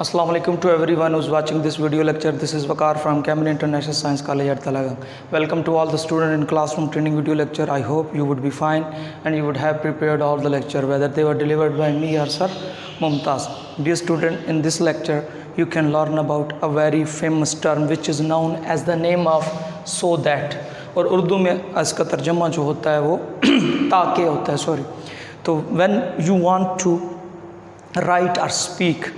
Assalamu alaikum to everyone who's watching this video lecture. This is Waqar from Camden International Science College at Talagang. Welcome to all the students in classroom training video lecture. I hope you would be fine and you would have prepared all the lecture, whether they were delivered by me or Sir Mumtaz. Dear student, in this lecture you can learn about a very famous term which is known as the name of so that, और उर्दू में इसका तर्जमा जो होता है वो ताकि होता है, सॉरी. तो when you want to write or speak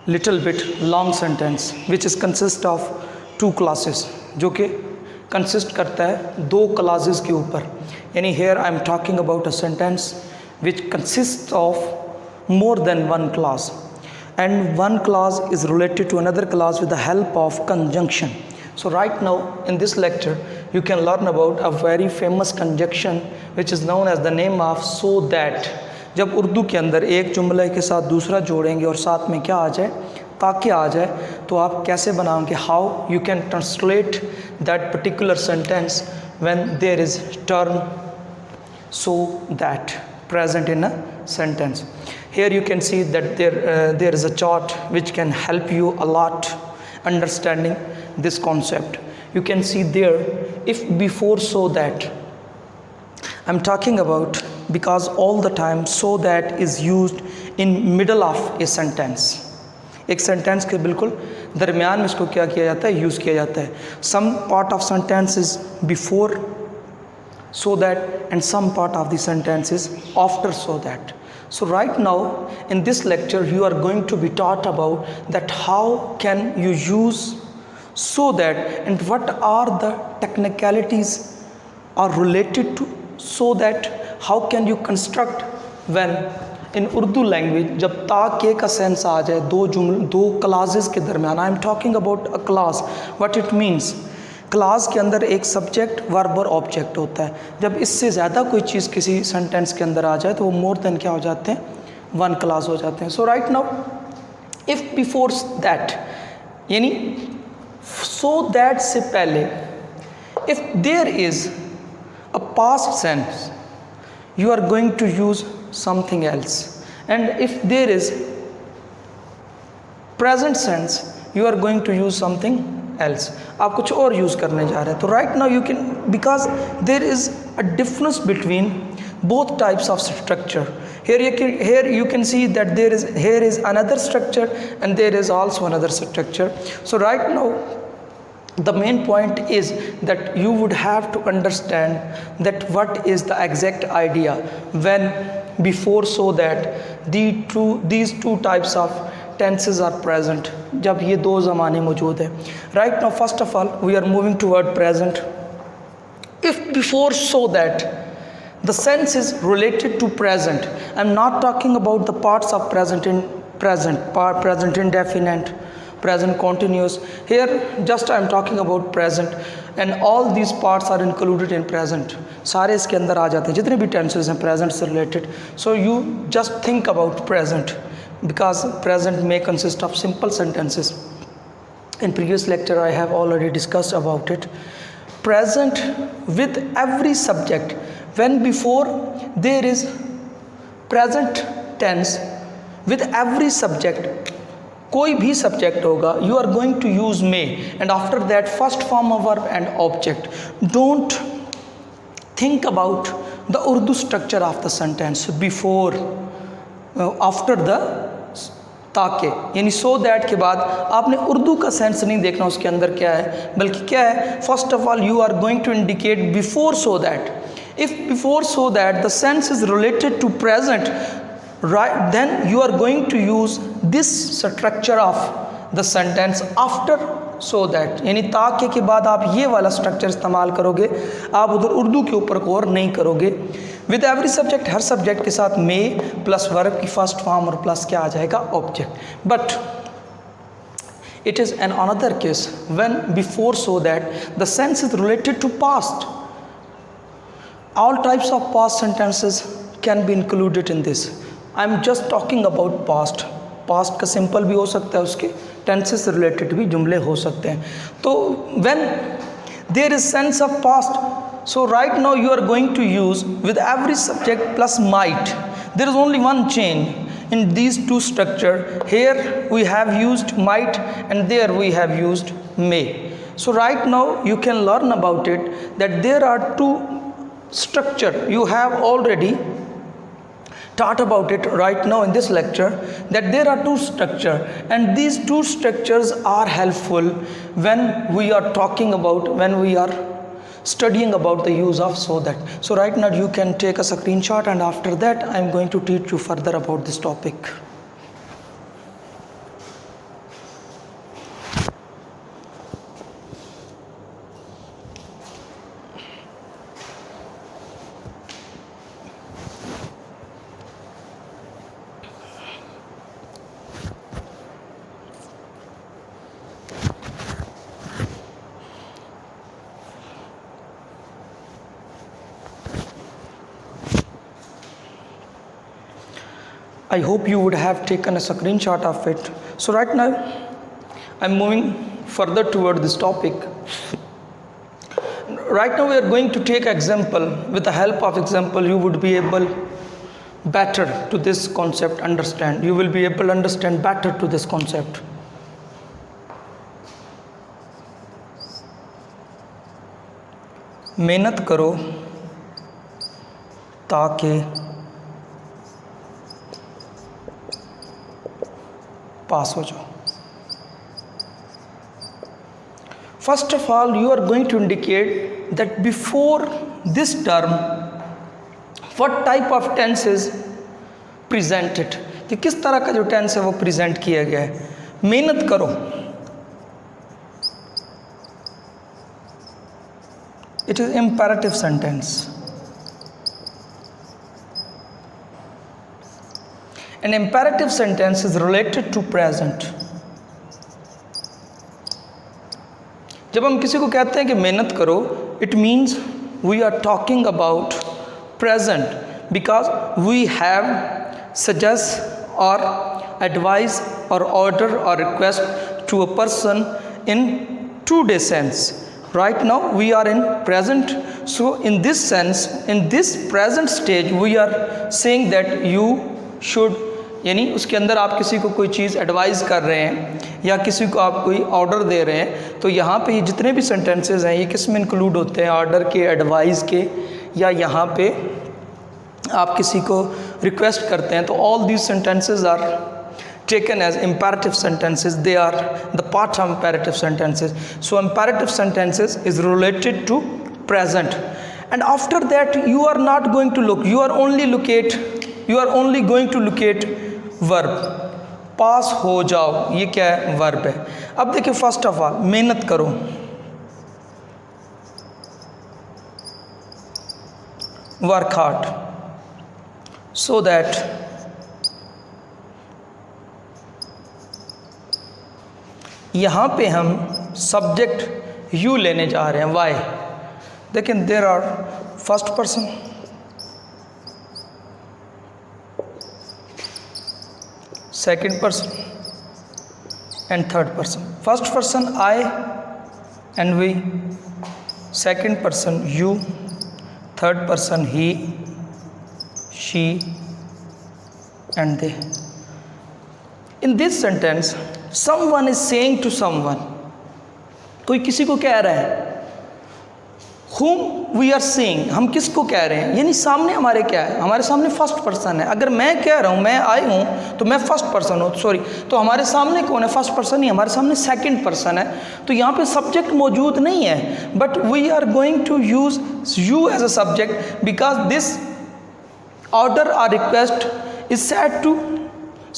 little bit long sentence which is consist of two classes, जो कि consist करता है दो clauses के ऊपर. यानी here I am talking about a sentence which consists of more than one clause, and one clause is related to another clause with the help of conjunction. So right now in this lecture you can learn about a very famous conjunction which is known as the name of so that. जब उर्दू के अंदर एक जुमले के साथ दूसरा जोड़ेंगे और साथ में क्या आ जाए, ताकि आ जाए, तो आप कैसे बनाओगे, how you can translate that particular sentence when there is term so that present in a sentence. Here you can see that there is a chart which can help you a lot understanding this concept. You can see there, if before so that, I'm talking about because all the time so that is used in middle of a sentence. एक sentence के बिल्कुल दरमियान में इसको क्या किया जाता है, यूज़ किया जाता है. Some part of sentence is before so that and some part of the sentence is after so that. So right now in this lecture you are going to be taught about that how can you use so that and what are the technicalities are related to so that. How can you construct when in Urdu language जब ताके का sense आ जाए दो classes के दरमियान. I am talking about a class, what it means. Class के अंदर एक सब्जेक्ट, वर्ब और ऑब्जेक्ट होता है. जब इससे ज़्यादा कोई चीज़ किसी सेंटेंस के अंदर आ जाए तो वो मोर देन क्या हो जाते हैं, वन क्लास हो जाते हैं. So right now if before that, यानी सो दैट से पहले if there is a past sense you are going to use something else, and if there is present sense you are going to use something else. आप कुछ और use करने जा रहे हैं. तो right now you can, because there is a difference between both types of structure. Here you can see that here is another structure and there is also another structure. So right now the main point is that you would have to understand that what is the exact idea when before so that these two types of tenses are present, जब ये दो ज़माने मौजूद हैं. Right now first of all we are moving toward present. If before so that the sense is related to present, I'm not talking about the parts of present indefinite, present continuous. Here just I am talking about present and all these parts are included in present. सारे इसके अंदर आ जाते हैं जितने भी tenses हैं present से related. So you just think about present because present may consist of simple sentences. In previous lecture I have already discussed about it. Present with every subject. When before there is present tense with every subject, कोई भी subject होगा, you are going to use may and after that first form of verb and object. Don't think about the Urdu structure of the sentence before after the ताके, यानी so that के बाद आपने उर्दू का sense नहीं देखना उसके अंदर क्या है, बल्कि क्या है, first of all you are going to indicate before so that. If before so that the sense is related to present, right, then you are going to use this structure of the sentence after so that, यानी ताके के बाद आप ये वाला structure इस्तेमाल करोगे, आप उधर उर्दू के ऊपर गौर नहीं करोगे. विद एवरी सब्जेक्ट, हर सब्जेक्ट के साथ मे प्लस वर्ब की फर्स्ट फॉर्म और प्लस क्या आ जाएगा, object. But it is an another case when before so that the sense is related to past. All types of past sentences can be included in this. I am just talking about past. Past का simple भी हो सकता है, उसके tenses से related भी जुमले हो सकते हैं. तो when there is sense of past, so right now you are going to use with every subject plus might. There is only one change. in these two structure. Here we have used might and there we have used may. So right now you can learn about it that there are two structure. You have already taught about it right now in this lecture that there are two structure, and these two structures are helpful when we are talking about, when we are studying about the use of so that. So right now you can take a screenshot, and after that I am going to teach you further about this topic. I hope you would have taken a screenshot of it. So right now I'm moving further toward this topic. Right now we are going to take example. With the help of example you would be able better to this concept understand. You will be able to understand better to this concept. मेहनत करो ताकि पास हो जाओ. First of all, you are going to indicate that before this term what type of tense is presented. कि किस तरह का जो टेंस है वो प्रेजेंट किया गया है. मेहनत करो, it is imperative sentence. An imperative sentence is related to present. जब हम किसी को कहते हैं कि मेहनत करो, it means we are talking about present because we have suggest or advise or order or request to a person in two-day sense. Right now we are in present, so in this sense, in this present stage we are saying that you should, यानी उसके अंदर आप किसी को कोई चीज़ advice कर रहे हैं या किसी को आप कोई ऑर्डर दे रहे हैं, तो यहाँ पे ये जितने भी सेंटेंसेस हैं ये किस में इंक्लूड होते हैं, ऑर्डर के, एडवाइस के, या यहाँ पे आप किसी को रिक्वेस्ट करते हैं. तो all these sentences are taken as imperative sentences. They are the part of imperative sentences. So imperative sentences is related to present, and after that you are not going to look, you are only going to locate verb. पास हो जाओ, ये क्या है, verb है. अब देखिए, first of all मेहनत करो, वर्क हार्ड, सो दैट यहाँ पे हम सब्जेक्ट यू लेने जा रहे हैं. वाई? देखिए, there are first person, second person and third person. First person I and we, second person you, third person he, she and they. In this sentence, someone is saying to someone, कोई किसी को कह रहा है. whom we are saying, हम किसको कह रहे हैं, यानी सामने हमारे क्या है, हमारे सामने फर्स्ट पर्सन है. अगर मैं कह रहा हूँ, मैं आई हूँ, तो मैं फर्स्ट पर्सन हूँ, सॉरी, तो हमारे सामने कौन है, फर्स्ट पर्सन नहीं, हमारे सामने सेकंड पर्सन है. तो यहाँ पे सब्जेक्ट मौजूद नहीं है, but we are going to use you as a subject because this order or request is said to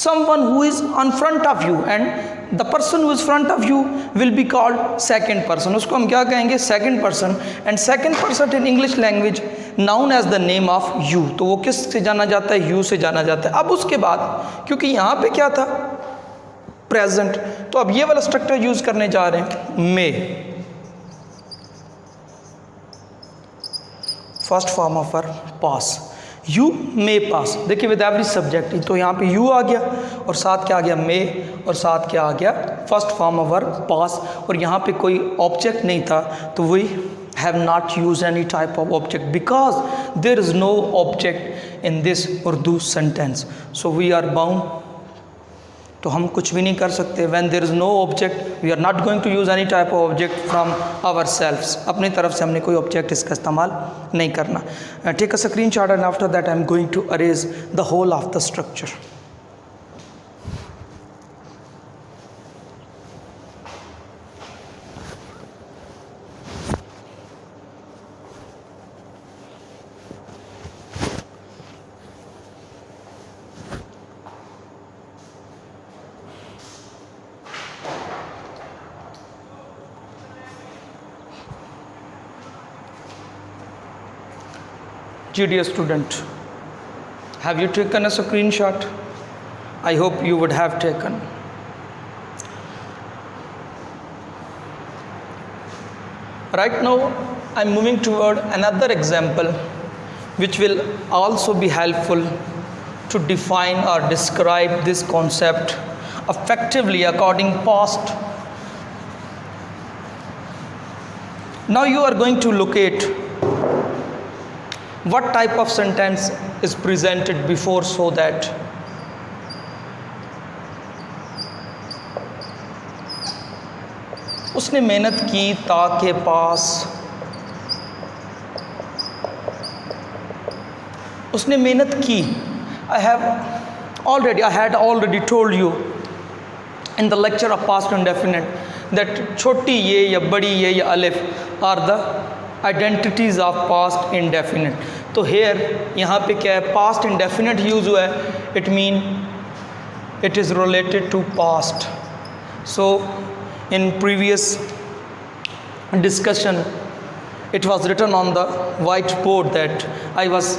someone who is on front of you, and the person who is front of you will be called second person. उसको हम क्या कहेंगे, second person. And second person in English language known as the name of you. तो वो किस से जाना जाता है, you से जाना जाता है. अब उसके बाद, क्योंकि यहाँ पे क्या था, present, तो अब ये वाला स्ट्रक्चर यूज करने जा रहे हैं, may. First form of verb pass, you may pass. देखिए, विद एवरी सब्जेक्ट, तो यहाँ पे यू आ गया और साथ क्या आ गया, मे, और साथ क्या आ गया, फर्स्ट फॉर्म ऑफ वर्ब पास. और यहाँ पे कोई ऑब्जेक्ट नहीं था, तो वही have not used any type of object because there is no object in this Urdu sentence. So we are bound, तो हम कुछ भी नहीं कर सकते. When there is no object, we are not going to use any type of object from ourselves. अपनी तरफ से हमने कोई object इसका इस्तेमाल नहीं करना. Take a screenshot and after that I am going to erase the whole of the structure. GDS student, have you taken a screenshot? I hope you would have taken. Right now I'm moving toward another example which will also be helpful to define or describe this concept effectively according past. Now you are going to locate what type of sentence is presented before so that उसने मेहनत की ताके पास, उसने मेहनत की. I had already told you in the lecture of past indefinite that छोटी ये या बड़ी ये या alif are the identities of past indefinite. तो here यहाँ पे क्या है, past indefinite यूज़ हुआ है, it mean it is related to past. So in previous discussion it was written on the whiteboard that I was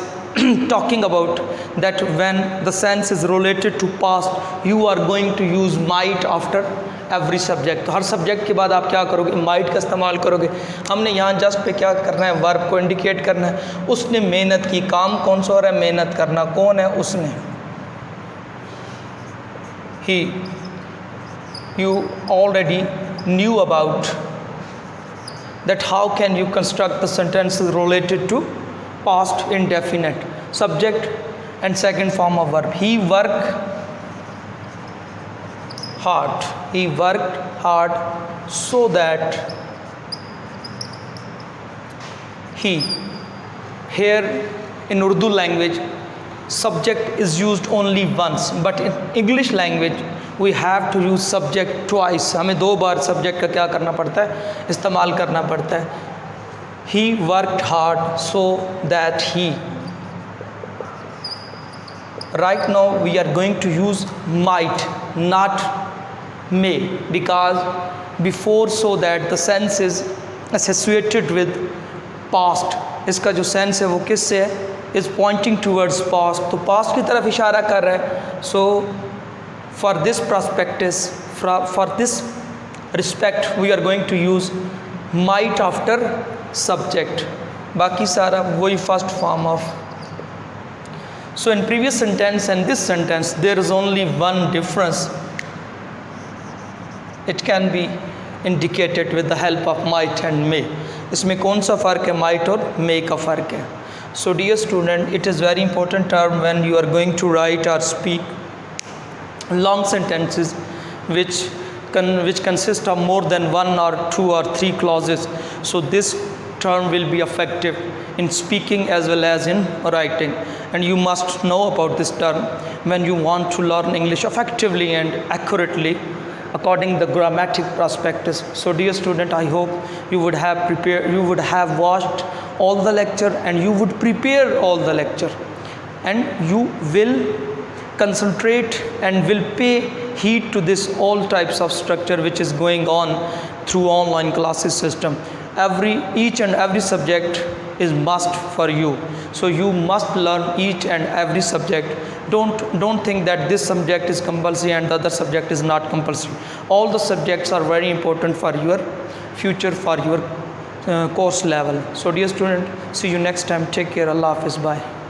talking about that when the sense is related to past you are going to use might after every subject. तो हर subject के बाद आप क्या करोगे, might का इस्तेमाल करोगे. हमने यहाँ जस्ट पे क्या करना है, वर्ब को इंडिकेट करना है. उसने मेहनत की, काम कौन सा हो रहा है, मेहनत करना. कौन है, उसने. ही, you already knew about that how can you construct the sentences related to past indefinite, subject and second form of verb. He worked hard. He worked hard so that he. Here in Urdu language subject is used only once, but in English language we have to use subject twice. हमें 2 बार subject का क्या करना पड़ता है, इस्तेमाल करना पड़ता है. He worked hard so that he. Right now we are going to use might, not may, because before so that the sense is associated with past. इसका जो sense है वो किससे है, is pointing towards past. तो past की तरफ इशारा कर रहा है. So for this prospectus, for this respect we are going to use might after subject. बाकी सारा वही first form of. So in previous sentence and this sentence there is only one difference. It can be indicated with the help of might and may. इसमें कौन सा फ़र्क है, might और may का फ़र्क है. So dear student, it is very important term when you are going to write or speak long sentences which consist of more than 1 or 2 or 3 clauses. So this term will be effective in speaking as well as in writing, and you must know about this term when you want to learn English effectively and accurately according the grammatic prospectus. So dear student, I hope you would have watched all the lecture and you would prepare all the lecture, and you will concentrate and will pay heed to this all types of structure which is going on through online classes system. Each and every subject is must for you, so you must learn each and every subject. Don't think that this subject is compulsory and the other subject is not compulsory. All the subjects are very important for your future, for your course level. So dear student, see you next time. Take care. Allah Hafiz. Bye.